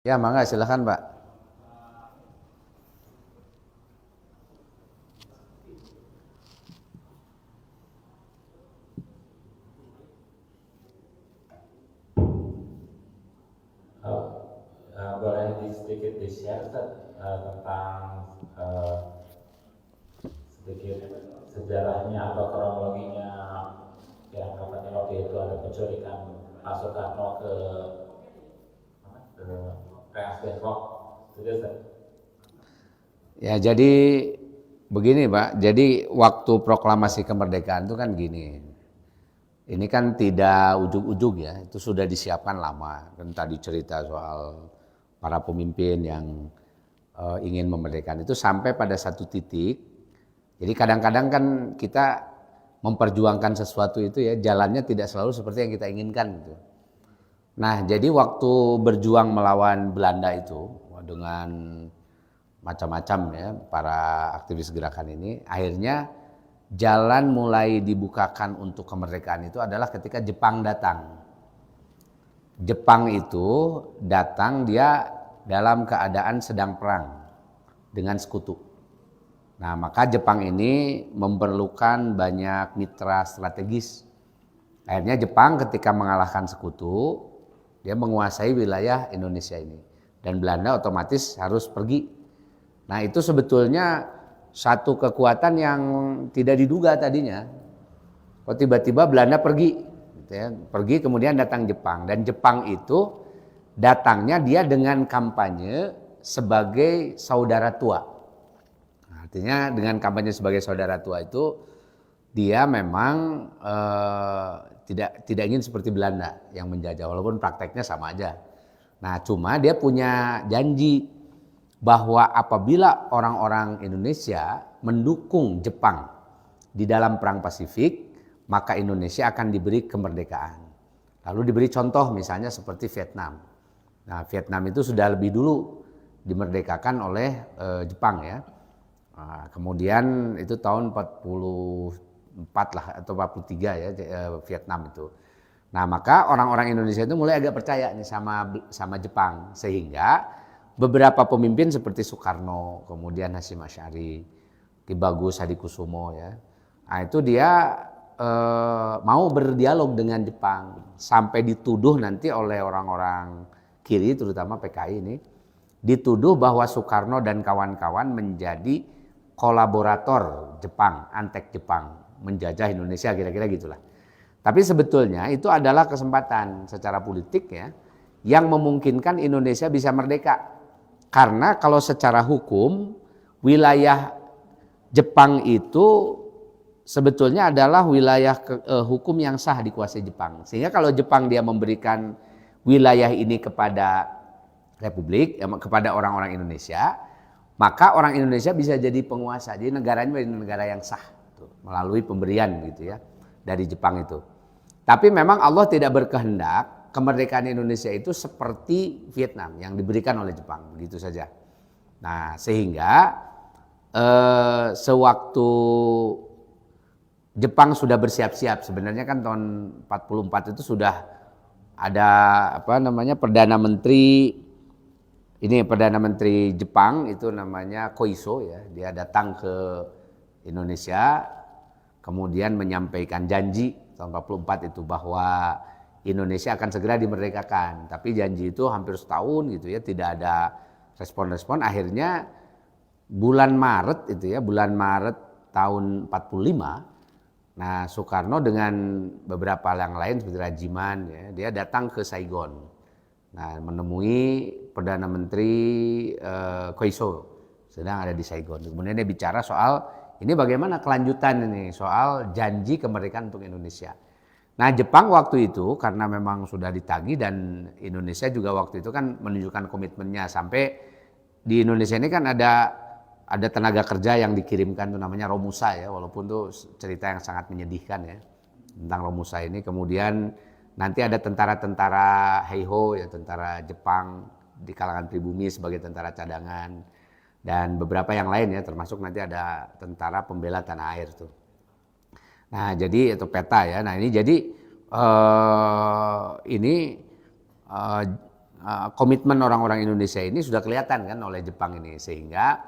Ya, mangga silakan, Pak. Oh, boleh sedikit di-share tentang eh, sedikit sejarahnya atau kronologinya yang katanya waktu itu ada penculikan Pak Soekarno ke Rengas Dengklok, itu Ustaz? Ya, jadi begini, Pak. Jadi waktu proklamasi kemerdekaan itu kan gini. Ini kan tidak ujug-ujug ya, itu sudah disiapkan lama. Kan tadi cerita soal para pemimpin yang ingin memerdekakan itu sampai pada satu titik. Jadi kadang-kadang kan kita memperjuangkan sesuatu itu ya jalannya tidak selalu seperti yang kita inginkan gitu. Nah, jadi waktu berjuang melawan Belanda itu dengan macam-macam ya para aktivis gerakan ini, akhirnya jalan mulai dibukakan untuk kemerdekaan itu adalah ketika Jepang datang. Jepang itu datang dia dalam keadaan sedang perang dengan sekutu. Nah, maka Jepang ini memerlukan banyak mitra strategis. Akhirnya Jepang ketika mengalahkan sekutu, dia menguasai wilayah Indonesia ini. Dan Belanda otomatis harus pergi. Nah, itu sebetulnya satu kekuatan yang tidak diduga tadinya. Kok tiba-tiba Belanda pergi, gitu ya. Pergi kemudian datang Jepang. Dan Jepang itu datangnya dia dengan kampanye sebagai saudara tua. Artinya dengan kampanye sebagai saudara tua itu dia memang tidak ingin seperti Belanda yang menjajah, walaupun prakteknya sama aja. Nah, cuma dia punya janji bahwa apabila orang-orang Indonesia mendukung Jepang di dalam perang Pasifik, maka Indonesia akan diberi kemerdekaan. Lalu diberi contoh misalnya seperti Vietnam. Nah, Vietnam itu sudah lebih dulu dimerdekakan oleh Jepang ya. Nah, kemudian itu tahun 44 lah atau 43 ya Vietnam itu. Nah, maka orang-orang Indonesia itu mulai agak percaya nih sama Jepang, sehingga beberapa pemimpin seperti Soekarno, kemudian Hasyim Asy'ari, Ki Bagus Hadikusumo ya. Nah, itu dia mau berdialog dengan Jepang sampai dituduh nanti oleh orang-orang kiri terutama PKI ini dituduh bahwa Soekarno dan kawan-kawan menjadi kolaborator Jepang, antek Jepang, menjajah Indonesia kira-kira gitulah. Tapi sebetulnya itu adalah kesempatan secara politik ya yang memungkinkan Indonesia bisa merdeka. Karena kalau secara hukum wilayah Jepang itu sebetulnya adalah wilayah hukum yang sah dikuasai Jepang. Sehingga kalau Jepang dia memberikan wilayah ini kepada Republik, kepada orang-orang Indonesia, maka orang Indonesia bisa jadi penguasa. Jadi negaranya menjadi negara yang sah melalui pemberian gitu ya dari Jepang itu. Tapi memang Allah tidak berkehendak kemerdekaan Indonesia itu seperti Vietnam yang diberikan oleh Jepang, begitu saja. Nah, sehingga sewaktu Jepang sudah bersiap-siap, sebenarnya kan tahun 44 itu sudah ada Perdana Menteri Jepang itu namanya Koiso ya, dia datang ke Indonesia kemudian menyampaikan janji tahun 44 itu bahwa Indonesia akan segera dimerdekakan. Tapi janji itu hampir setahun gitu ya, tidak ada respon-respon. Akhirnya bulan Maret tahun 45, nah Soekarno dengan beberapa yang lain seperti Rajiman ya, dia datang ke Saigon. Nah, menemui Perdana Menteri Koiso sedang ada di Saigon. Kemudian dia bicara soal ini bagaimana kelanjutan ini soal janji kemerdekaan untuk Indonesia. Nah, Jepang waktu itu karena memang sudah ditagih dan Indonesia juga waktu itu kan menunjukkan komitmennya sampai di Indonesia ini kan ada tenaga kerja yang dikirimkan tuh namanya Romusa ya, walaupun tuh cerita yang sangat menyedihkan ya tentang Romusa ini. Kemudian nanti ada tentara-tentara Heiho ya, tentara Jepang di kalangan pribumi sebagai tentara cadangan dan beberapa yang lain ya, termasuk nanti ada tentara pembela tanah air tuh. Nah, jadi itu peta ya. Nah, ini jadi ini komitmen orang-orang Indonesia ini sudah kelihatan kan oleh Jepang ini, sehingga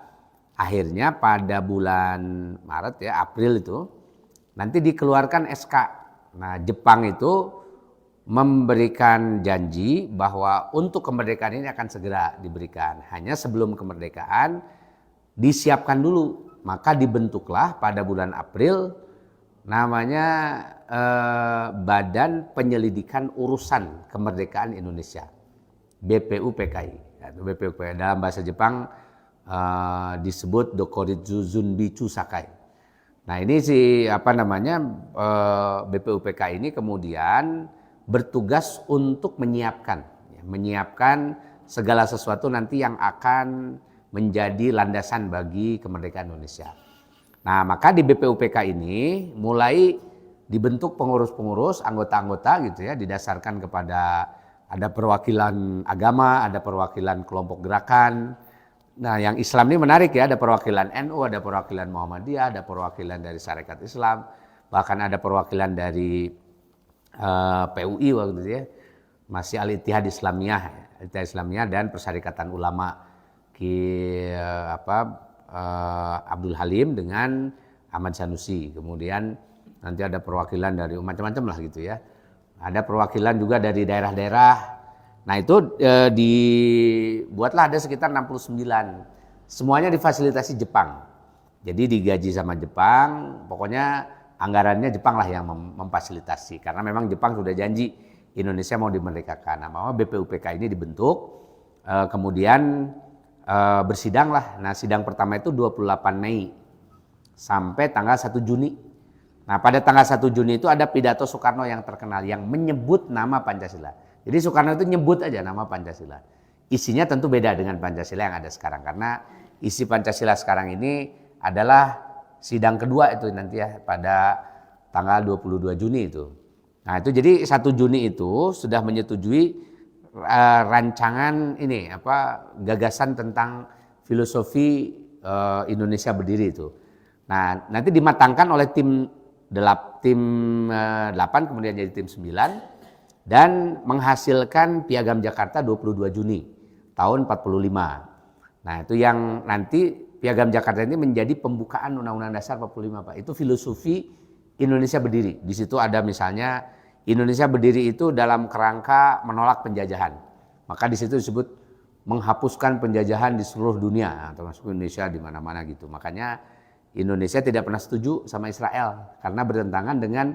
akhirnya pada bulan Maret ya, April itu nanti dikeluarkan SK. Nah, Jepang itu memberikan janji bahwa untuk kemerdekaan ini akan segera diberikan. Hanya sebelum kemerdekaan disiapkan dulu. Maka dibentuklah pada bulan April namanya Badan Penyelidikan Urusan Kemerdekaan Indonesia, BPUPKI. BPUPKI dalam bahasa Jepang disebut Dokoritsu Zunbitsu Sakai. Nah, ini BPUPKI ini kemudian bertugas untuk menyiapkan segala sesuatu nanti yang akan menjadi landasan bagi kemerdekaan Indonesia. Nah, maka di BPUPK ini mulai dibentuk pengurus-pengurus, anggota-anggota gitu ya, didasarkan kepada ada perwakilan agama, ada perwakilan kelompok gerakan. Nah, yang Islam ini menarik ya, ada perwakilan NU, ada perwakilan Muhammadiyah, ada perwakilan dari Syarikat Islam, bahkan ada perwakilan dari PUI waktu itu ya, masih Al-Ittihad Islamiyah dan Persyarikatan Ulama Abdul Halim dengan Ahmad Sanusi. Kemudian nanti ada perwakilan dari macam-macam lah gitu ya. Ada perwakilan juga dari daerah-daerah. Nah, itu dibuatlah ada sekitar 69. Semuanya difasilitasi Jepang. Jadi digaji sama Jepang, pokoknya anggarannya Jepang lah yang memfasilitasi. Karena memang Jepang sudah janji Indonesia mau dimerdekakan. Nah, maka BPUPK ini dibentuk, kemudian bersidang lah. Nah, sidang pertama itu 28 Mei sampai tanggal 1 Juni. Nah, pada tanggal 1 Juni itu ada pidato Soekarno yang terkenal yang menyebut nama Pancasila. Jadi Soekarno itu nyebut aja nama Pancasila. Isinya tentu beda dengan Pancasila yang ada sekarang, karena isi Pancasila sekarang ini adalah sidang kedua itu nanti ya pada tanggal 22 Juni itu. Nah, itu jadi 1 Juni itu sudah menyetujui rancangan ini gagasan tentang filosofi Indonesia berdiri itu. Nah, nanti dimatangkan oleh tim 8 kemudian jadi tim 9 dan menghasilkan Piagam Jakarta 22 Juni tahun 45. Nah, itu yang nanti Piagam Jakarta ini menjadi pembukaan Undang-Undang Dasar 45, Pak. Itu filosofi Indonesia berdiri. Di situ ada misalnya Indonesia berdiri itu dalam kerangka menolak penjajahan. Maka di situ disebut menghapuskan penjajahan di seluruh dunia, termasuk Indonesia di mana-mana gitu. Makanya Indonesia tidak pernah setuju sama Israel karena bertentangan dengan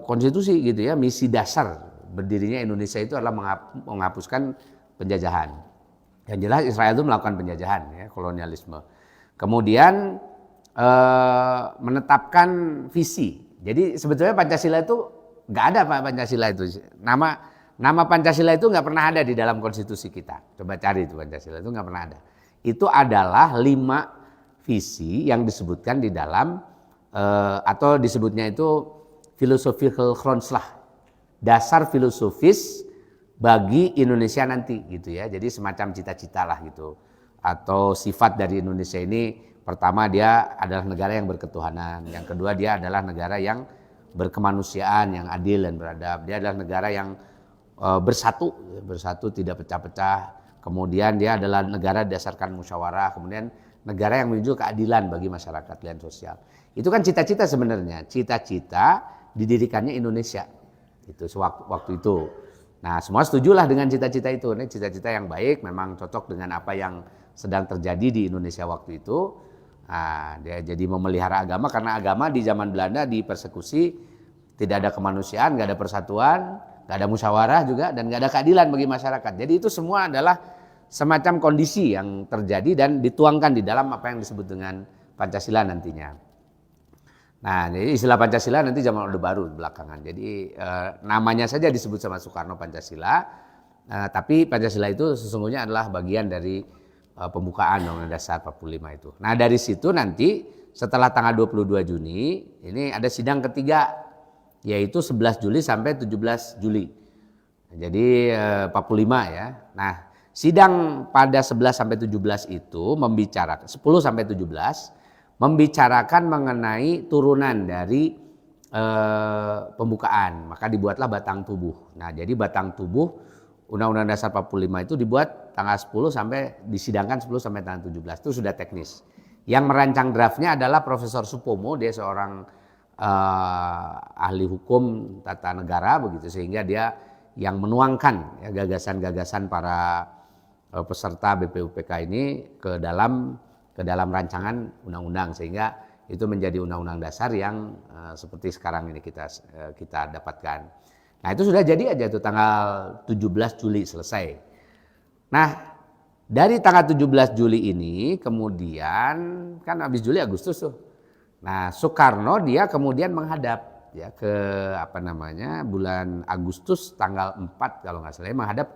konstitusi gitu ya. Misi dasar berdirinya Indonesia itu adalah menghapuskan penjajahan. Yang jelas Israel itu melakukan penjajahan ya, kolonialisme. Kemudian menetapkan visi. Jadi sebetulnya Pancasila itu nggak ada, Pak. Pancasila itu nama Pancasila itu nggak pernah ada di dalam konstitusi kita. Coba cari itu, Pancasila itu nggak pernah ada. Itu adalah 5 visi yang disebutkan di dalam atau disebutnya itu philosophical grounds lah, dasar filosofis bagi Indonesia nanti gitu ya. Jadi semacam cita-cita lah gitu, atau sifat dari Indonesia ini. Pertama, dia adalah negara yang berketuhanan. Yang kedua, dia adalah negara yang berkemanusiaan, yang adil dan beradab. Dia adalah negara yang bersatu tidak pecah-pecah. Kemudian dia adalah negara berdasarkan musyawarah. Kemudian negara yang menuju keadilan bagi masyarakat dan sosial. Itu kan cita-cita sebenarnya. Cita-cita didirikannya Indonesia. Itu waktu itu. Nah, semua setujulah dengan cita-cita itu. Ini cita-cita yang baik, memang cocok dengan apa yang sedang terjadi di Indonesia waktu itu. Nah, dia jadi memelihara agama, karena agama di zaman Belanda dipersekusi, tidak ada kemanusiaan, nggak ada persatuan, nggak ada musyawarah juga, dan nggak ada keadilan bagi masyarakat. Jadi itu semua adalah semacam kondisi yang terjadi dan dituangkan di dalam apa yang disebut dengan Pancasila nantinya. Nah, jadi istilah Pancasila nanti zaman Orde Baru belakangan. Jadi namanya saja disebut sama Soekarno Pancasila, tapi Pancasila itu sesungguhnya adalah bagian dari pembukaan Undang-Undang Dasar 45 itu. Nah, dari situ nanti setelah tanggal 22 Juni ini ada sidang ketiga, yaitu 11 Juli sampai 17 Juli. Jadi 45 ya. Nah, sidang pada 11 sampai 17 itu membicarakan 10 sampai 17 membicarakan mengenai turunan dari pembukaan. Maka dibuatlah batang tubuh. Nah, jadi batang tubuh Undang-Undang Dasar 45 itu dibuat tanggal 10 sampai disidangkan 10 sampai tanggal 17. Itu sudah teknis. Yang merancang draftnya adalah Profesor Supomo, dia seorang ahli hukum tata negara begitu, sehingga dia yang menuangkan ya, gagasan-gagasan para peserta BPUPK ini ke dalam rancangan undang-undang, sehingga itu menjadi undang-undang dasar yang seperti sekarang ini kita dapatkan. Nah, itu sudah jadi aja tuh tanggal 17 Juli selesai. Nah, dari tanggal 17 Juli ini kemudian kan habis Juli Agustus tuh. Nah, Soekarno dia kemudian menghadap ya ke bulan Agustus tanggal 4 kalau nggak salah,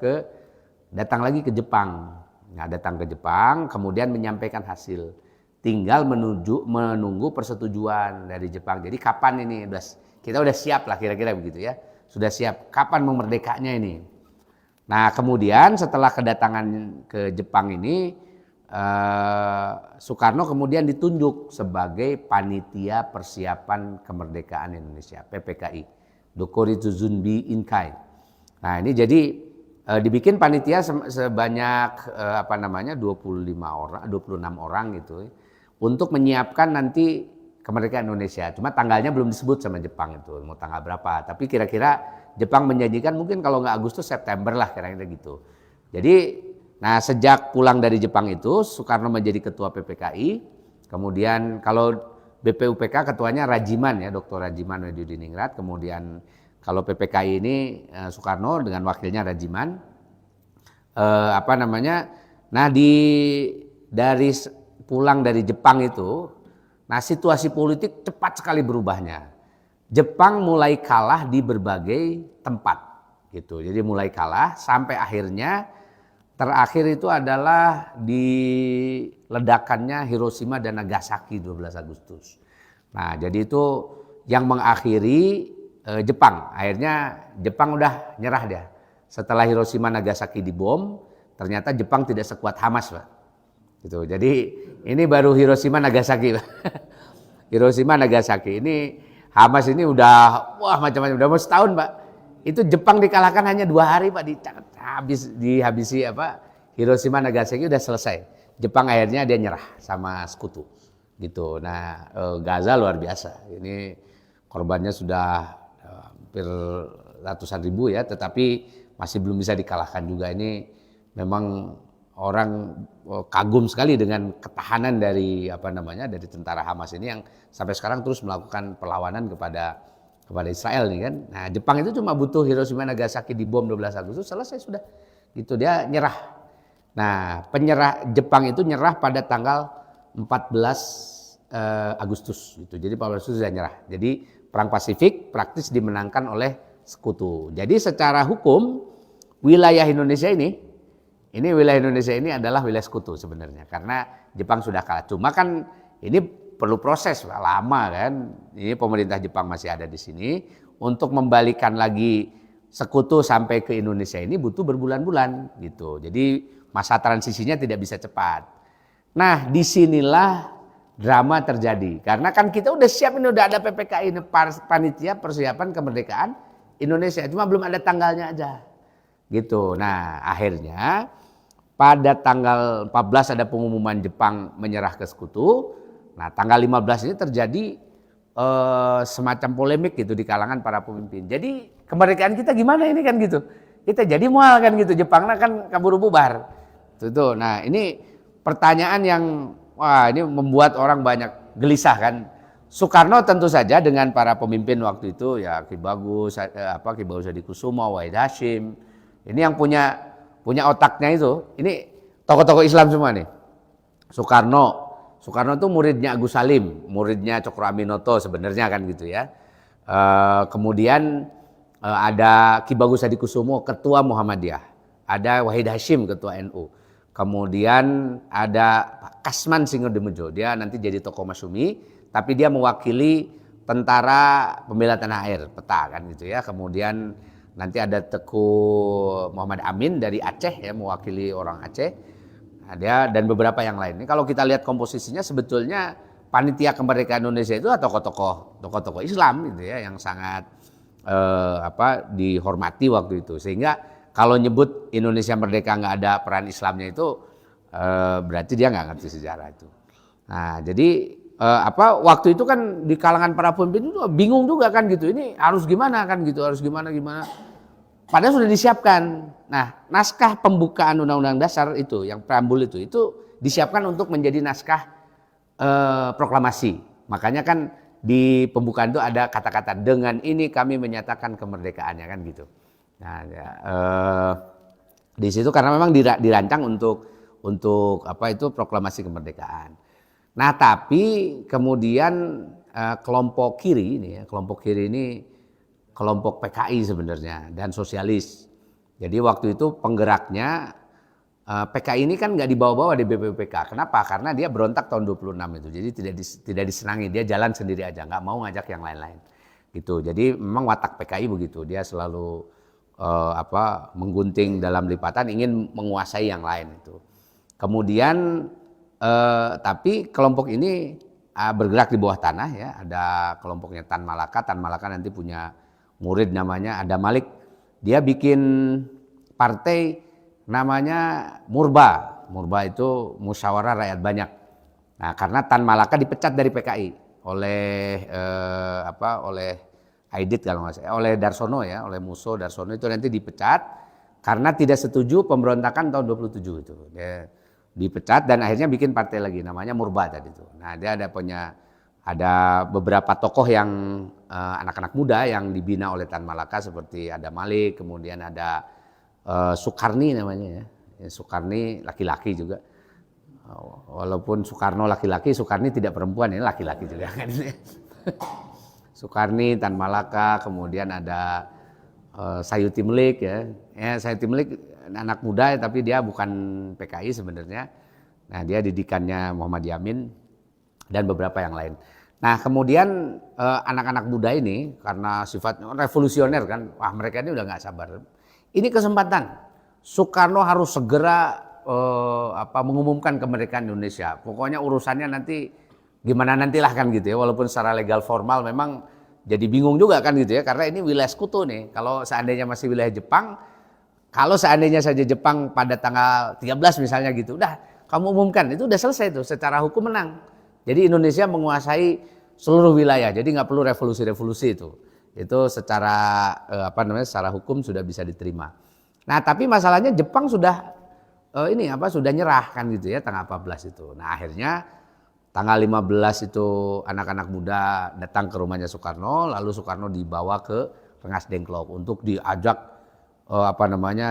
datang lagi ke Jepang. Nah, datang ke Jepang kemudian menyampaikan hasil. Tinggal menunggu persetujuan dari Jepang. Jadi kapan ini kita udah siap lah kira-kira begitu ya. Sudah siap kapan memerdekanya ini. Nah, kemudian setelah kedatangan ke Jepang ini Soekarno kemudian ditunjuk sebagai panitia persiapan kemerdekaan Indonesia, PPKI, Dokuritu Zunbi Inkai. Nah, ini jadi dibikin panitia sebanyak 26 orang gitu untuk menyiapkan nanti kemerdekaan Indonesia. Cuma tanggalnya belum disebut sama Jepang itu, mau tanggal berapa. Tapi kira-kira Jepang menjanjikan mungkin kalau nggak Agustus, September lah kira-kira gitu. Jadi, nah sejak pulang dari Jepang itu, Soekarno menjadi ketua PPKI. Kemudian kalau BPUPK ketuanya Rajiman ya, Dr. Rajiman Wahyudiningrat. Kemudian kalau PPKI ini Soekarno dengan wakilnya Rajiman. Nah dari pulang dari Jepang itu, nah situasi politik cepat sekali berubahnya. Jepang mulai kalah di berbagai tempat gitu. Jadi mulai kalah sampai akhirnya terakhir itu adalah di ledakannya Hiroshima dan Nagasaki 12 Agustus. Nah, jadi itu yang mengakhiri Jepang. Akhirnya Jepang udah nyerah dia. Setelah Hiroshima Nagasaki dibom, ternyata Jepang tidak sekuat Hamas, Pak. Gitu. Jadi ini baru Hiroshima Nagasaki. Hiroshima Nagasaki ini Hamas ini udah macam-macam, udah mau setahun, Pak. Itu Jepang dikalahkan hanya 2 hari, Pak, dihabisi Hiroshima Nagasaki udah selesai. Jepang akhirnya dia nyerah sama sekutu. Gitu. Nah, Gaza luar biasa. Ini korbannya sudah hampir ratusan ribu ya, tetapi masih belum bisa dikalahkan juga. Ini memang orang kagum sekali dengan ketahanan dari dari tentara Hamas ini yang sampai sekarang terus melakukan perlawanan kepada Israel nih kan. Nah, Jepang itu cuma butuh Hiroshima Nagasaki dibom 12 Agustus selesai sudah. Gitu dia nyerah. Nah, Jepang itu nyerah pada tanggal 14 Agustus gitu. Jadi 14 Agustus sudah nyerah. Jadi perang Pasifik praktis dimenangkan oleh sekutu. Jadi secara hukum wilayah Indonesia ini adalah wilayah sekutu sebenarnya karena Jepang sudah kalah. Cuma kan ini perlu proses lama kan. Ini pemerintah Jepang masih ada di sini untuk membalikan lagi sekutu sampai ke Indonesia ini butuh berbulan-bulan gitu. Jadi masa transisinya tidak bisa cepat. Nah, disinilah drama terjadi karena kan kita udah siap, ini udah ada PPKI ini, panitia persiapan kemerdekaan Indonesia, cuma belum ada tanggalnya aja gitu. Nah, akhirnya pada tanggal 14 ada pengumuman Jepang menyerah ke sekutu. Nah, tanggal 15 ini terjadi semacam polemik gitu di kalangan para pemimpin. Jadi kemerdekaan kita gimana ini kan gitu. Kita jadi mual kan gitu, Jepang kan kabur bubar. Tuh. Nah, ini pertanyaan yang ini membuat orang banyak gelisah kan. Soekarno tentu saja dengan para pemimpin waktu itu ya Ki Bagus Hadikusumo, Wahid Hasyim. Ini yang punya otaknya itu. Ini tokoh-tokoh Islam semua nih. Soekarno itu muridnya Agus Salim, muridnya Cokro Aminoto sebenarnya kan gitu ya. Kemudian ada Ki Bagus Hadikusumo, ketua Muhammadiyah. Ada Wahid Hasyim, ketua NU. Kemudian ada Kasman Singodemejo, dia nanti jadi tokoh Masyumi, tapi dia mewakili tentara pembela tanah air, peta kan gitu ya. Kemudian nanti ada Teku Muhammad Amin dari Aceh ya, mewakili orang Aceh. Ada dan beberapa yang lain. Ini kalau kita lihat komposisinya sebetulnya panitia kemerdekaan Indonesia itu tokoh-tokoh Islam gitu ya yang sangat dihormati waktu itu. Sehingga kalau nyebut Indonesia merdeka nggak ada peran Islamnya itu berarti dia nggak ngerti sejarah itu. Nah, jadi waktu itu kan di kalangan para pemimpin itu bingung juga kan gitu. Ini harus gimana kan gitu, harus gimana. Padahal sudah disiapkan. Nah, naskah pembukaan Undang-Undang Dasar itu, yang preambul itu disiapkan untuk menjadi naskah proklamasi. Makanya kan di pembukaan itu ada kata-kata dengan ini kami menyatakan kemerdekaannya kan gitu. Nah, di situ karena memang dirancang untuk proklamasi kemerdekaan. Nah, tapi kemudian kelompok kiri ini kelompok PKI sebenarnya dan sosialis. Jadi waktu itu penggeraknya PKI ini kan nggak dibawa-bawa di BPUPK. Kenapa? Karena dia berontak tahun 26 itu. Jadi tidak disenangi, dia jalan sendiri aja, nggak mau ngajak yang lain-lain. Gitu. Jadi memang watak PKI begitu. Dia selalu menggunting dalam lipatan, ingin menguasai yang lain itu. Kemudian tapi kelompok ini bergerak di bawah tanah ya. Ada kelompoknya Tan Malaka. Tan Malaka nanti punya murid namanya Adam Malik. Dia bikin partai namanya Murba. Murba itu Musyawarah Rakyat Banyak. Nah, karena Tan Malaka dipecat dari PKI oleh oleh Aidit kalau nggak salah, oleh Darsono ya, oleh Musso Darsono itu nanti dipecat karena tidak setuju pemberontakan tahun 27 itu. Dia dipecat dan akhirnya bikin partai lagi namanya Murba tadi itu. Nah, dia ada beberapa tokoh yang anak-anak muda yang dibina oleh Tan Malaka seperti ada Malik, kemudian ada Sukarni namanya ya. Sukarni laki-laki juga. Walaupun Soekarno laki-laki, Sukarni tidak perempuan, ini laki-laki juga kan. Sukarni, Tan Malaka, kemudian ada Sayuti Melik ya. Sayuti Melik anak muda tapi dia bukan PKI sebenarnya. Nah, dia didikannya Muhammad Yamin dan beberapa yang lain. Nah, kemudian anak-anak muda ini karena sifatnya revolusioner kan, wah mereka ini udah nggak sabar. Ini kesempatan. Soekarno harus segera mengumumkan kemerdekaan Indonesia. Pokoknya urusannya nanti gimana nantilah kan gitu ya. Walaupun secara legal formal memang jadi bingung juga kan gitu ya. Karena ini wilayah sekutu nih. Kalau seandainya masih wilayah Jepang, kalau seandainya saja Jepang pada tanggal 13 misalnya gitu, udah kamu umumkan itu udah selesai tuh, secara hukum menang. Jadi Indonesia menguasai seluruh wilayah. Jadi nggak perlu revolusi-revolusi itu. Itu secara secara hukum sudah bisa diterima. Nah, tapi masalahnya Jepang sudah sudah nyerah kan gitu ya tanggal 14 itu. Nah, akhirnya tanggal 15 itu anak-anak muda datang ke rumahnya Soekarno, lalu Soekarno dibawa ke Rengas Dengklok untuk diajak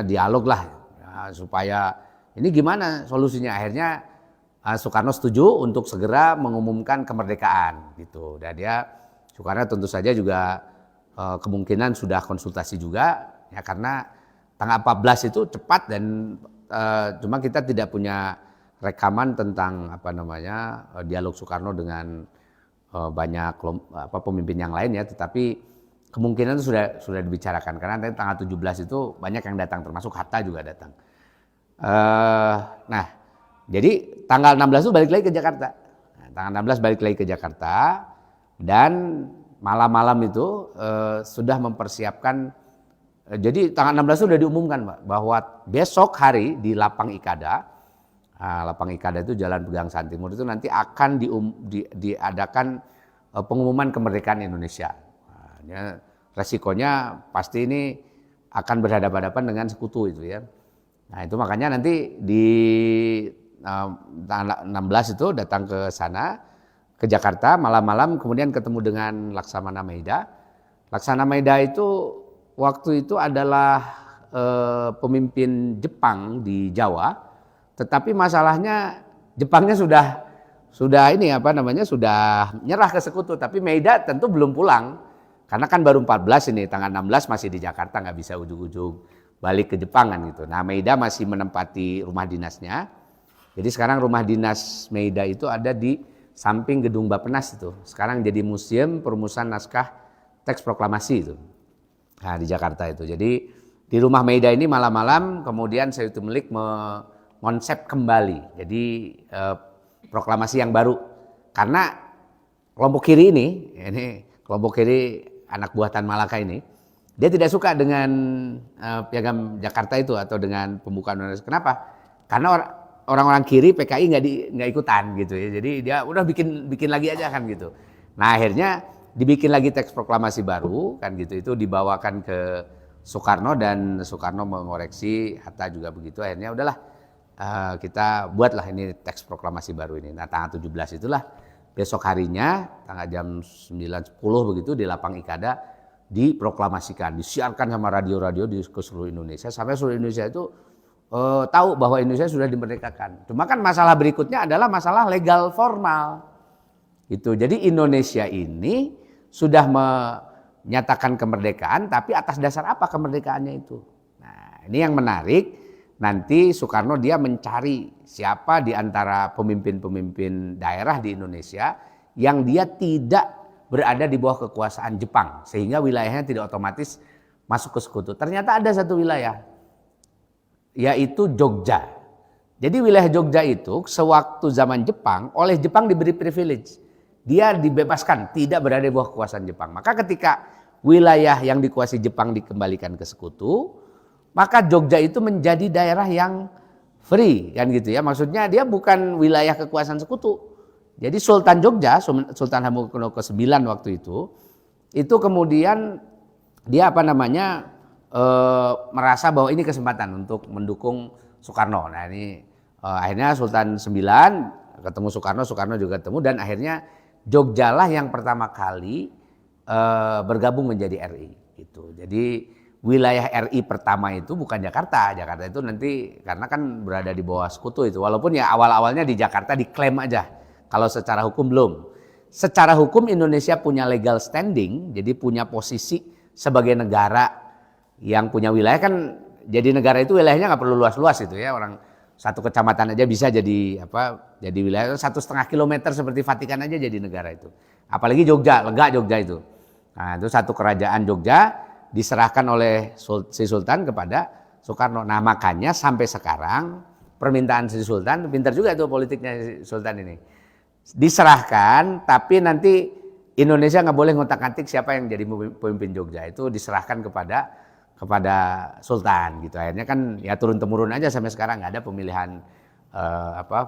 dialog lah ya, supaya ini gimana solusinya. Akhirnya Soekarno setuju untuk segera mengumumkan kemerdekaan gitu. Dan Soekarno tentu saja juga kemungkinan sudah konsultasi juga ya, karena tanggal 14 itu cepat dan cuma kita tidak punya rekaman tentang dialog Soekarno dengan banyak pemimpin yang lain ya, tetapi kemungkinan itu sudah dibicarakan karena nanti tanggal 17 itu banyak yang datang termasuk Hatta juga datang. Nah, jadi tanggal 16 itu balik lagi ke Jakarta. Nah, tanggal 16 balik lagi ke Jakarta dan malam-malam itu sudah mempersiapkan. Jadi tanggal 16 itu sudah diumumkan Pak, bahwa besok hari di Lapang Ikada, Lapang Ikada itu Jalan Pegang San Timur itu nanti akan diadakan pengumuman kemerdekaan Indonesia. Nah, resikonya pasti ini akan berhadapan-hadapan dengan sekutu itu ya. Nah, itu makanya nanti di tanggal 16 itu datang ke sana, ke Jakarta malam-malam, kemudian ketemu dengan Laksamana Maida. Laksamana Maida itu waktu itu adalah pemimpin Jepang di Jawa, tetapi masalahnya Jepangnya sudah nyerah ke sekutu, tapi Maida tentu belum pulang karena kan baru 14 ini, tanggal 16 masih di Jakarta, nggak bisa ujung-ujung balik ke Jepang kan gitu. Nah, Maida masih menempati rumah dinasnya. Jadi sekarang rumah dinas Maida itu ada di samping gedung Bappenas itu. Sekarang jadi Museum Perumusan Naskah Teks Proklamasi itu. Nah, di Jakarta itu. Jadi di rumah Maida ini malam-malam kemudian Sayuti Melik mengonsep kembali. Jadi proklamasi yang baru. Karena kelompok kiri ini kelompok kiri anak buah Tan Malaka ini Dia tidak suka dengan piagam Jakarta itu atau dengan pembukaan Indonesia. Kenapa? Karena orang-orang kiri PKI nggak ikutan gitu ya. Jadi dia udah bikin lagi aja kan gitu. Nah akhirnya dibikin lagi teks proklamasi baru kan gitu. Itu dibawakan ke Soekarno dan Soekarno mengoreksi, Hatta juga begitu. Akhirnya udahlah kita buatlah ini teks proklamasi baru ini. Nah tanggal 17 itulah besok harinya tanggal jam 9.10 begitu di Lapang Ikada diproklamasikan, disiarkan sama radio-radio ke seluruh Indonesia sampai seluruh Indonesia itu tahu bahwa Indonesia sudah dimerdekakan. Cuma kan masalah berikutnya adalah masalah legal formal. Gitu. Jadi Indonesia ini sudah menyatakan kemerdekaan, tapi atas dasar apa kemerdekaannya itu? Nah, ini yang menarik. Nanti Soekarno dia mencari siapa di antara pemimpin-pemimpin daerah di Indonesia yang dia tidak berada di bawah kekuasaan Jepang sehingga wilayahnya tidak otomatis masuk ke sekutu. Ternyata ada satu wilayah yaitu Jogja. Jadi wilayah Jogja itu sewaktu zaman Jepang oleh Jepang diberi privilege. Dia dibebaskan tidak berada di bawah kekuasaan Jepang. Maka ketika wilayah yang dikuasai Jepang dikembalikan ke sekutu, maka Jogja itu menjadi daerah yang free kan gitu ya. Maksudnya dia bukan wilayah kekuasaan sekutu. Jadi Sultan Jogja, Sultan Hamengkubuwono ke-9 waktu itu kemudian dia merasa bahwa ini kesempatan untuk mendukung Soekarno. Nah ini akhirnya Sultan 9 ketemu Soekarno juga ketemu dan akhirnya Jogja lah yang pertama kali bergabung menjadi RI. Gitu. Jadi wilayah RI pertama itu bukan Jakarta. Jakarta itu nanti karena kan berada di bawah sekutu itu. Walaupun ya awal-awalnya di Jakarta diklaim aja. Kalau secara hukum belum. Secara hukum Indonesia punya legal standing, jadi punya posisi sebagai negara yang punya wilayah kan. Jadi negara itu wilayahnya nggak perlu luas-luas itu ya. Orang satu kecamatan aja bisa jadi jadi wilayah 1,5 kilometer seperti Vatikan aja jadi negara itu. Apalagi Jogja, lega Jogja itu. Nah itu satu kerajaan Jogja diserahkan oleh si Sultan kepada Soekarno. Nah makanya sampai sekarang permintaan si Sultan, pintar juga itu politiknya si Sultan ini. Diserahkan, tapi nanti Indonesia nggak boleh ngotak-ngatik siapa yang jadi pemimpin Jogja. Itu diserahkan kepada Sultan gitu. Akhirnya kan ya turun temurun aja sampai sekarang nggak ada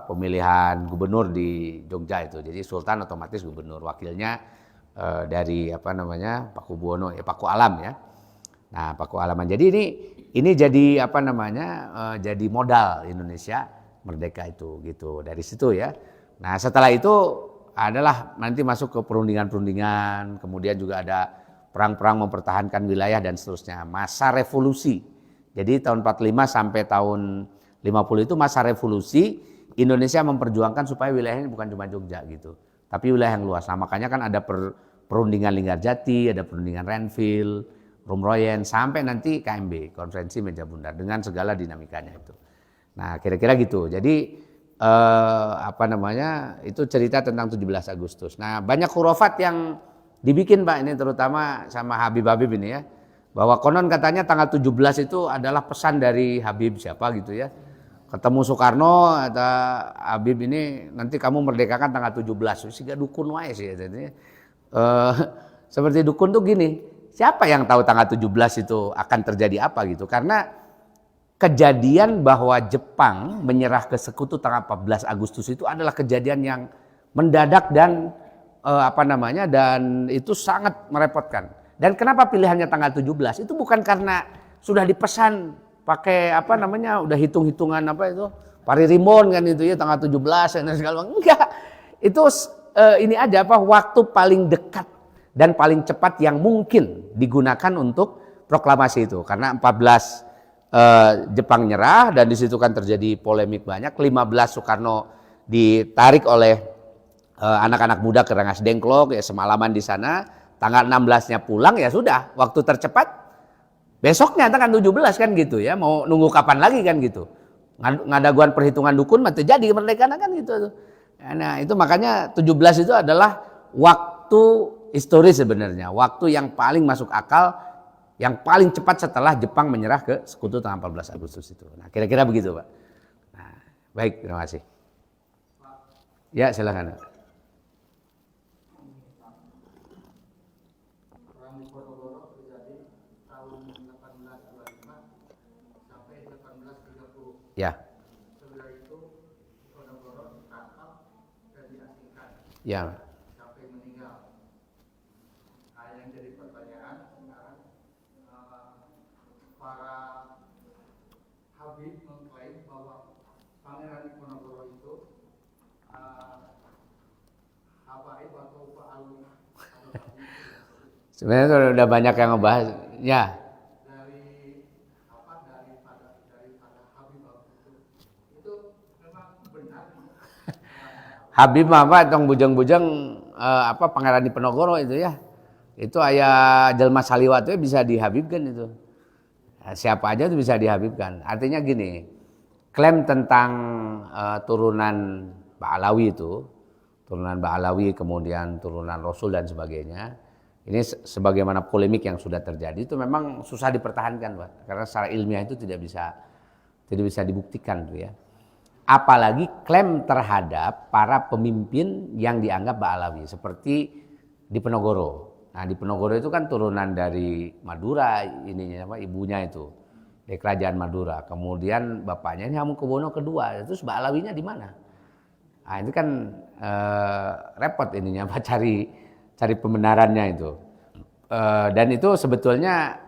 pemilihan gubernur di Jogja itu. Jadi Sultan otomatis gubernur, wakilnya dari Paku Buwono ya, Paku Alam ya. Nah Paku Alaman. Jadi ini jadi jadi modal Indonesia merdeka itu gitu dari situ ya. Nah setelah itu adalah nanti masuk ke perundingan-perundingan, kemudian juga ada perang-perang mempertahankan wilayah dan seterusnya. Masa revolusi, jadi tahun 45 sampai tahun 50 itu masa revolusi, Indonesia memperjuangkan supaya wilayahnya bukan cuma Jogja gitu, tapi wilayah yang luas. Nah makanya kan ada perundingan Linggarjati, ada perundingan Renville, Rumroyen, sampai nanti KMB, Konferensi Meja Bundar, dengan segala dinamikanya itu. Nah kira-kira gitu, jadi itu cerita tentang 17 Agustus. Nah banyak khurafat yang dibikin Pak ini terutama sama Habib ini ya, bahwa konon katanya tanggal 17 itu adalah pesan dari Habib siapa gitu ya, ketemu Soekarno atau Habib ini nanti kamu merdekakan tanggal 17. Sehingga dukun wae sih ya. Seperti dukun tuh gini, siapa yang tahu tanggal 17 itu akan terjadi apa gitu, karena kejadian bahwa Jepang menyerah ke sekutu tanggal 14 Agustus itu adalah kejadian yang mendadak dan dan itu sangat merepotkan. Dan kenapa pilihannya tanggal 17? Itu bukan karena sudah dipesan pakai udah hitung-hitungan Paririmbon kan itu ya tanggal 17 dan segala macam. Enggak. Itu ini aja waktu paling dekat dan paling cepat yang mungkin digunakan untuk proklamasi itu. Karena 14 Jepang nyerah dan di situ kan terjadi polemik banyak. 15 Soekarno ditarik oleh anak-anak muda ke Rengas Dengklok ya, semalaman di sana. Tanggal 16-nya pulang ya sudah, waktu tercepat besoknya tanggal 17 kan gitu ya. Mau nunggu kapan lagi kan gitu. Ngadaguan perhitungan dukun mah terjadi kemerdekaan kan gitu. Nah, itu makanya 17 itu adalah waktu historis sebenarnya, waktu yang paling masuk akal, yang paling cepat setelah Jepang menyerah ke sekutu tanggal 14 Agustus itu. Nah, kira-kira begitu, Pak. Nah, baik, terima kasih. Ya, silakan. Perang di Ponorogo terjadi tahun Ya, Setelah itu Diponegoro ditangkap dan diasingkan ya. sampai meninggal. Nah, yang jadi pertanyaan sekarang, para Habib mengklaim bahwa Pangeran Diponegoro itu habaib atau fa'alun atau Habib Sebenarnya udah banyak yang ngebahas. Ya, dari daripada Habib itu memang benar. Habib mah apa tong bujang-bujang Pangeran Diponegoro itu ya. Itu ayah jelma saliwat itu bisa dihabibkan itu. Nah, siapa aja itu bisa dihabibkan. Artinya gini, klaim tentang turunan Ba'alawi itu, turunan Ba'alawi kemudian turunan Rasul dan sebagainya. Ini sebagaimana polemik yang sudah terjadi itu memang susah dipertahankan, Pak. Karena secara ilmiah itu tidak bisa dibuktikan tuh ya. Apalagi klaim terhadap para pemimpin yang dianggap Ba'alawi seperti Diponegoro. Nah, Diponegoro itu kan turunan dari Madura, ibunya itu dari kerajaan Madura. Kemudian bapaknya ini Hamengkubuwono II. Terus Ba'alawinya di mana? Nah, itu kan repot ininya Pak cari pembenarannya itu. Dan itu sebetulnya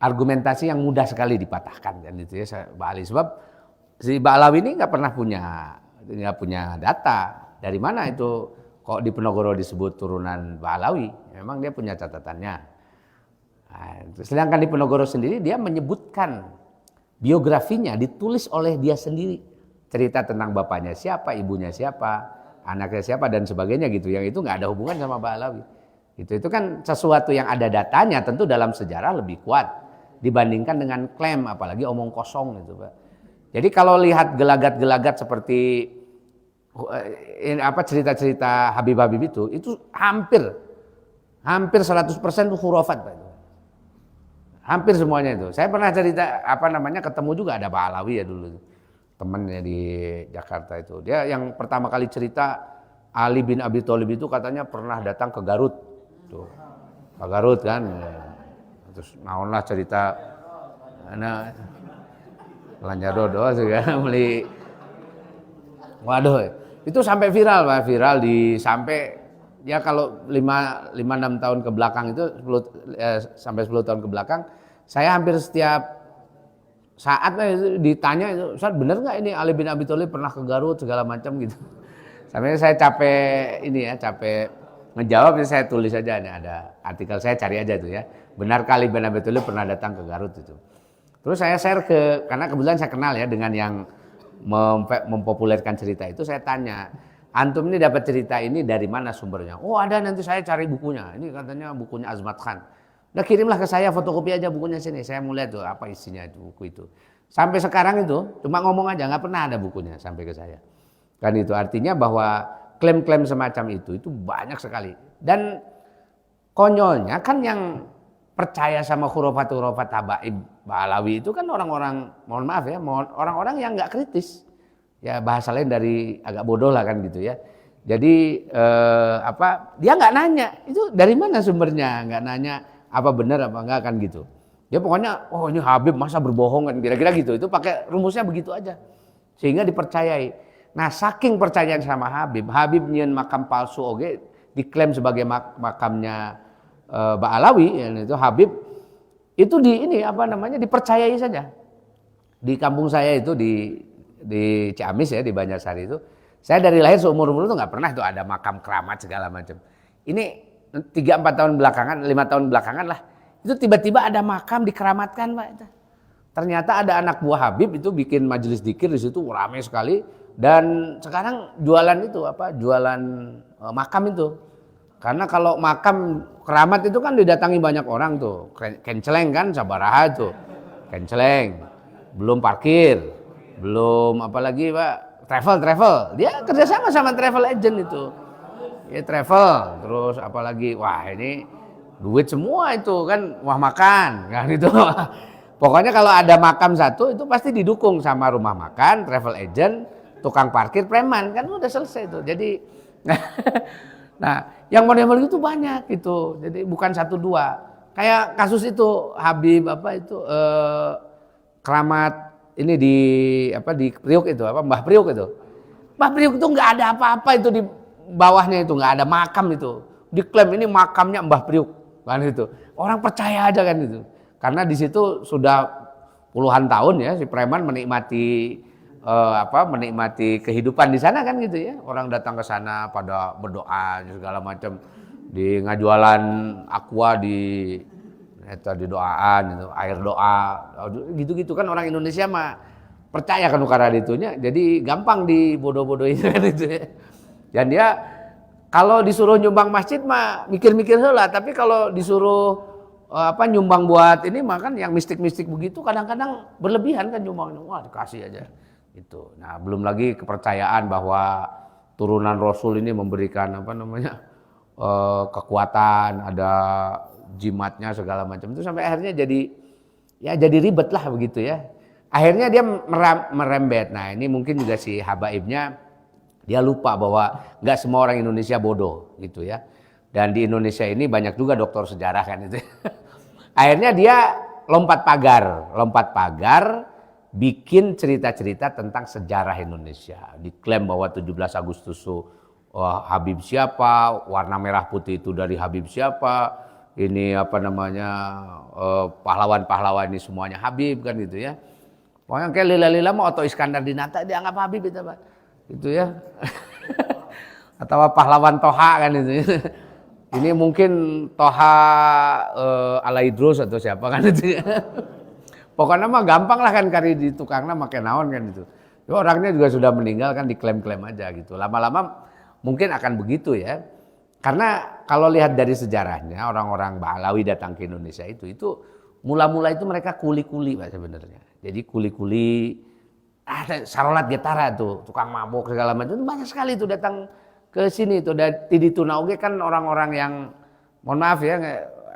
argumentasi yang mudah sekali dipatahkan kan itu ya Pak Ali, sebab si Ba'alawi ini nggak punya data dari mana itu kok Diponegoro disebut turunan Ba'alawi. Memang dia punya catatannya. Nah, sedangkan Diponegoro sendiri dia menyebutkan biografinya ditulis oleh dia sendiri, cerita tentang bapaknya siapa, ibunya siapa, anaknya siapa dan sebagainya gitu. Yang itu nggak ada hubungan sama Ba'alawi. Itu kan sesuatu yang ada datanya, tentu dalam sejarah lebih kuat dibandingkan dengan klaim, apalagi omong kosong gitu, Pak. Jadi kalau lihat gelagat-gelagat seperti cerita-cerita Habib-Habib itu hampir 100% itu khurafat, Pak. Hampir semuanya itu. Saya pernah cerita ketemu juga ada Ba'alawi ya dulu. Temennya di Jakarta itu. Dia yang pertama kali cerita Ali bin Abi Thalib itu katanya pernah datang ke Garut. Tuh. Ke Garut kan. Terus naonlah cerita belanja dodo juga beli. Waduh, itu sampai viral, Pak. Viral sampai ya kalau 5-6 tahun ke belakang itu sampai 10 tahun ke belakang saya hampir setiap saat ditanya itu, Ustaz bener nggak ini Ali bin Abi Thalib pernah ke Garut segala macam gitu. Sampai saya capek ngejawab, saya tulis aja nih ada artikel, saya cari aja tuh ya. Benar kali bin Abi Thalib pernah datang ke Garut itu. Terus saya share karena kebetulan saya kenal ya dengan yang mempopulerkan cerita itu, saya tanya, antum ini dapat cerita ini dari mana sumbernya? Oh ada, nanti saya cari bukunya. Ini katanya bukunya Azmat Khan. Udah kirimlah ke saya, fotokopi aja bukunya sini. Saya mau lihat tuh apa isinya itu buku itu. Sampai sekarang itu cuma ngomong aja, nggak pernah ada bukunya sampai ke saya. Kan itu artinya bahwa klaim-klaim semacam itu banyak sekali. Dan konyolnya kan yang percaya sama khurafat-khurafat habaib Ba'alawi itu kan orang-orang, mohon maaf ya, orang-orang yang nggak kritis. Ya bahasa lain dari agak bodoh lah kan gitu ya. Jadi dia nggak nanya itu dari mana sumbernya, nggak nanya apa benar apa enggak kan gitu. Dia pokoknya ini Habib masa berbohong kan kira-kira gitu. Itu pakai rumusnya begitu aja sehingga dipercayai. Nah saking percayaan sama Habib nyeun makam palsu oge diklaim sebagai makamnya Ba'alawi ya, itu Habib itu dipercayai saja. Di kampung saya itu di Ciamis ya, di Banjarsari itu, saya dari lahir seumur-umur itu nggak pernah tuh ada makam keramat segala macam. Ini 3-4 tahun belakangan, 5 tahun belakangan lah, itu tiba-tiba ada makam dikeramatkan, Pak. Ternyata ada anak buah Habib itu bikin majelis dzikir di situ ramai sekali, dan sekarang jualan makam itu. Karena kalau makam keramat itu kan didatangi banyak orang tuh, kenceleng kan sabaraha tuh, kenceleng, belum parkir, belum apalagi Pak, travel, dia kerjasama sama travel agent itu. Ya travel, terus apalagi wah ini duit semua itu kan, wah makan kan itu. Pokoknya kalau ada makam satu itu pasti didukung sama rumah makan, travel agent, tukang parkir, preman kan udah selesai itu. Jadi nah, yang model-model itu banyak itu. Jadi bukan 1-2. Kayak kasus itu Habib keramat ini di Priuk itu Mbah Priuk itu. Mbah Priuk itu nggak ada apa-apa itu di bawahnya itu, nggak ada makam itu. Diklaim ini makamnya Mbah Priuk kan itu. Orang percaya aja kan itu. Karena di situ sudah puluhan tahun ya si preman menikmati menikmati kehidupan di sana kan gitu ya. Orang datang ke sana pada berdoa segala macam, di ngajualan aqua di doaan itu, air doa gitu-gitu kan. Orang Indonesia mah percaya kan karena itunya, jadi gampang dibodoh-bodohin kan itu ya. Dan dia kalau disuruh nyumbang masjid mah mikir-mikir heula, tapi kalau disuruh nyumbang buat ini mah kan yang mistik-mistik begitu kadang-kadang berlebihan kan nyumbangnya. Wah, dikasih aja. Itu. Nah, belum lagi kepercayaan bahwa turunan Rasul ini memberikan kekuatan, ada jimatnya segala macam. Itu sampai akhirnya jadi ribet lah begitu ya. Akhirnya dia merembet. Nah, ini mungkin juga si habaibnya dia lupa bahwa nggak semua orang Indonesia bodoh gitu ya. Dan di Indonesia ini banyak juga doktor sejarah kan itu. Akhirnya dia lompat pagar bikin cerita-cerita tentang sejarah Indonesia. Diklaim bahwa 17 Agustus itu Habib siapa, warna merah putih itu dari Habib siapa, ini pahlawan-pahlawan ini semuanya Habib kan gitu ya. Pokoknya kayak lila-lila mau Otto Iskandar Dinata dianggap Habib itu Pak. Gitu ya. Atau pahlawan Toha kan itu. Ini mungkin Toha Alaidrus atau siapa kan itu ya. Pokoknya mah gampang lah kan kari di tukangnya make naon kan itu. Orangnya juga sudah meninggal kan diklaim-klaim aja gitu. Lama-lama mungkin akan begitu ya. Karena kalau lihat dari sejarahnya orang-orang Balawi datang ke Indonesia itu mula-mula itu mereka kuli-kuli Pak sebenarnya. Jadi kuli-kuli sarolat getara tuh, tukang mabok segala macam itu banyak sekali tuh datang ke sini tuh. Dan di Tunauge kan orang-orang yang mohon maaf ya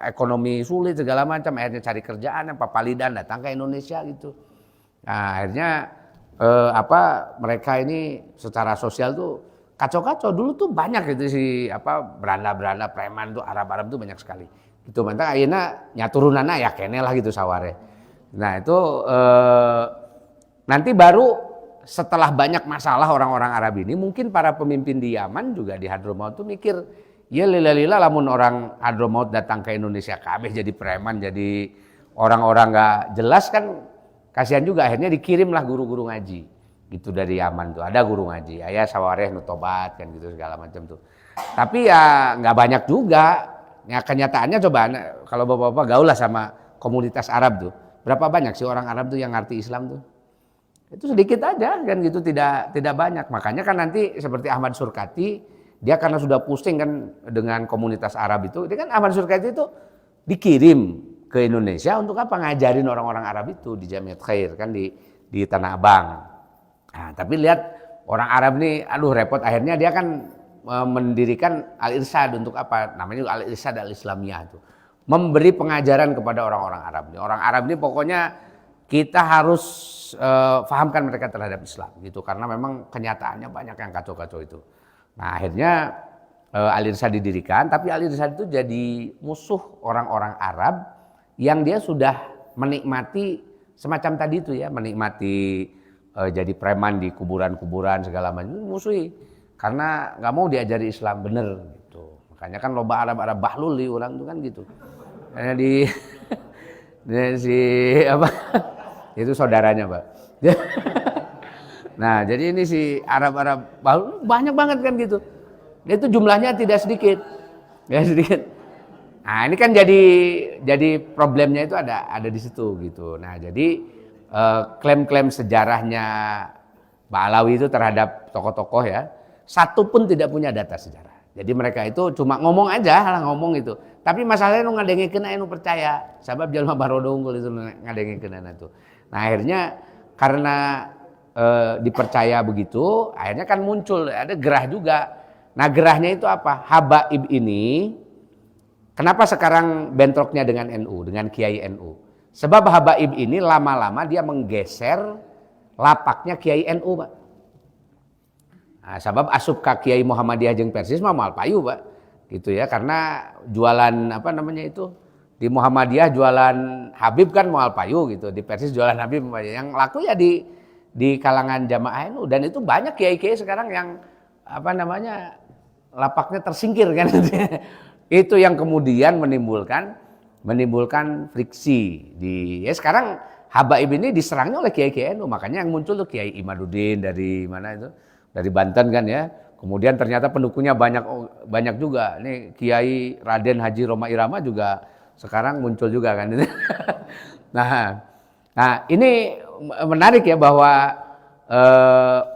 ekonomi sulit segala macam, akhirnya cari kerjaan, papalidan datang ke Indonesia gitu. Nah, akhirnya mereka ini secara sosial tuh kacau-kacau. Dulu tuh banyak gitu beranda-beranda preman tuh Arab-Arab tuh banyak sekali. Gitu mantap ayeuna nyaturunana ya kene lah gitu saware. Nah, itu nanti baru setelah banyak masalah orang-orang Arab ini, mungkin para pemimpin di Yaman juga di Hadramaut tuh mikir, ya lila-lila lamun orang Hadramaut datang ke Indonesia kabeh jadi preman, jadi orang-orang gak jelas kan kasihan juga. Akhirnya dikirimlah guru-guru ngaji gitu dari Yaman tuh. Ada guru ngaji, ayah sawareh nutobat kan gitu segala macam tuh. Tapi ya nggak banyak juga. Ya kenyataannya coba kalau bapak-bapak gaul lah sama komunitas Arab tuh. Berapa banyak sih orang Arab tuh yang ngerti Islam tuh? Itu sedikit aja kan gitu, tidak banyak. Makanya kan nanti seperti Ahmad Surkati, dia karena sudah pusing kan dengan komunitas Arab itu, dia kan Ahmad Surkati itu dikirim ke Indonesia untuk apa? Ngajarin orang-orang Arab itu di Jamiat Khair kan di Tanah Abang. Nah, tapi lihat orang Arab nih, aduh repot. Akhirnya dia kan mendirikan Al-Irsyad untuk apa? Namanya juga Al-Irsyad Al-Islamiyah itu. Memberi pengajaran kepada orang-orang Arab. Orang Arab ini pokoknya kita harus fahamkan mereka terhadap Islam gitu, karena memang kenyataannya banyak yang kacau-kacau itu. Nah, akhirnya Al-Irsyad didirikan, tapi Al-Irsyad itu jadi musuh orang-orang Arab yang dia sudah menikmati semacam tadi itu ya, menikmati jadi preman di kuburan-kuburan segala macam, musuhi karena nggak mau diajari Islam bener gitu. Makanya kan loba Arab bahlul di orang itu kan gitu. Karena di si itu saudaranya Pak. Nah, jadi ini si Arab bahlul banyak banget kan gitu. Itu jumlahnya tidak sedikit, ya sedikit. Nah, ini kan jadi problemnya itu ada di situ gitu. Nah, jadi klaim-klaim sejarahnya Ba'alawi itu terhadap tokoh-tokoh ya, satu pun tidak punya data sejarah. Jadi mereka itu cuma ngomong aja, ngomong itu. Tapi masalahnya nu ngadengikeun aya nu percaya. Sabab jalma barodo unggul itu ngadengikeun itu. Nah, akhirnya karena dipercaya begitu, akhirnya kan muncul ada gerah juga. Nah, gerahnya itu apa? Habaib ini kenapa sekarang bentroknya dengan NU, dengan Kiai NU? Sebab habaib ini lama-lama dia menggeser lapaknya Kiai NU, Pak. Nah, sebab asup ka Kiai Muhammadiyah jeung Persis mah moal payu, Pak. Gitu ya, karena jualan di Muhammadiyah jualan Habib kan mual payu gitu, di Persis jualan Habib. Yang laku ya di kalangan jamaah NU, dan itu banyak kiai-kiai sekarang yang apa namanya lapaknya tersingkir kan. Itu yang kemudian menimbulkan friksi ya sekarang habaib ini diserangnya oleh kiai-kiai NU, makanya yang muncul tuh Kiai Imaduddin dari mana itu, dari Banten kan ya. Kemudian ternyata pendukungnya banyak juga. Nih Kiai Raden Haji Roma Irama juga sekarang muncul juga kan. Nah ini menarik ya bahwa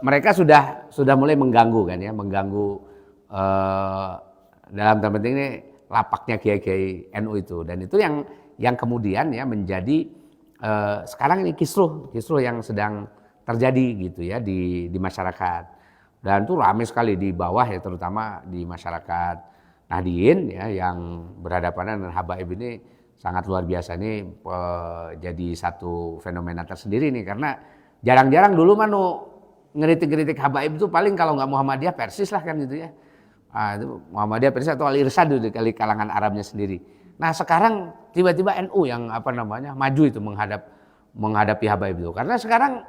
mereka sudah mulai mengganggu kan ya, dalam tanda penting ini lapaknya kiai-kiai NU itu, dan itu yang kemudian ya menjadi sekarang ini kisruh yang sedang terjadi gitu ya di masyarakat, dan itu ramai sekali di bawah ya, terutama di masyarakat Nahdien ya yang berhadapan dengan habaib ini sangat luar biasa. Ini jadi satu fenomena tersendiri nih, karena jarang-jarang dulu ngeritik-ngeritik habaib itu paling kalau nggak Muhammadiyah Persis lah kan gitu ya. Itu Muhammadiyah Persis atau Al-Irsyad di kalangan Arabnya sendiri. Nah sekarang tiba-tiba NU yang maju itu menghadapi habaib itu. Karena sekarang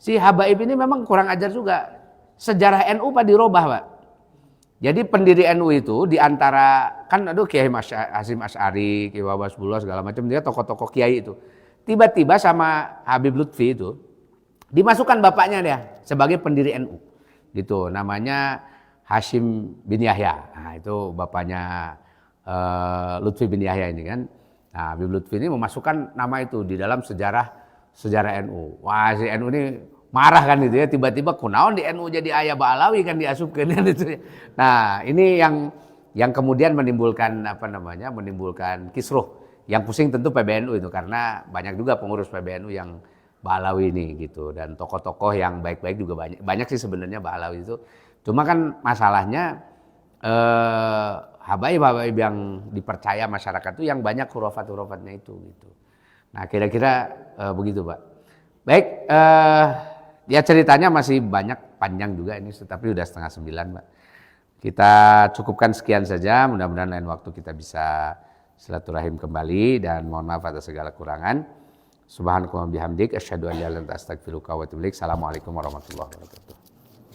si habaib ini memang kurang ajar juga. Sejarah NU dirubah Pak. Jadi pendiri NU itu diantara kan Kiai Hasyim Asy'ari, Kiai Wabasbullah segala macam, dia tokoh-tokoh kiai itu. Tiba-tiba sama Habib Lutfi itu dimasukkan bapaknya dia sebagai pendiri NU. Gitu. Namanya Hasyim bin Yahya. Nah, itu bapaknya Lutfi bin Yahya ini kan. Nah, Habib Lutfi ini memasukkan nama itu di dalam sejarah NU. Wah, si NU ini marah kan itu ya, tiba-tiba kunaon di NU jadi ayah Ba'alawi kan diasupkan itu. Nah, ini yang kemudian menimbulkan kisruh. Yang pusing tentu PBNU itu, karena banyak juga pengurus PBNU yang Ba'alawi ini gitu, dan tokoh-tokoh yang baik-baik juga banyak sih sebenarnya Ba'alawi itu. Cuma kan masalahnya habaib yang dipercaya masyarakat itu yang banyak hurufat-hurufatnya itu gitu. Nah kira-kira begitu Pak. Baik, ya ceritanya masih banyak, panjang juga ini, tapi udah 8:30 Pak. Kita cukupkan sekian saja, mudah-mudahan lain waktu kita bisa silaturahim kembali, dan mohon maaf atas segala kurangan. Subhanakallahumma bihamdik asyhadu an la ilaha illa anta astaghfiruka wa atubu ilaik. Assalamualaikum warahmatullahi wabarakatuh.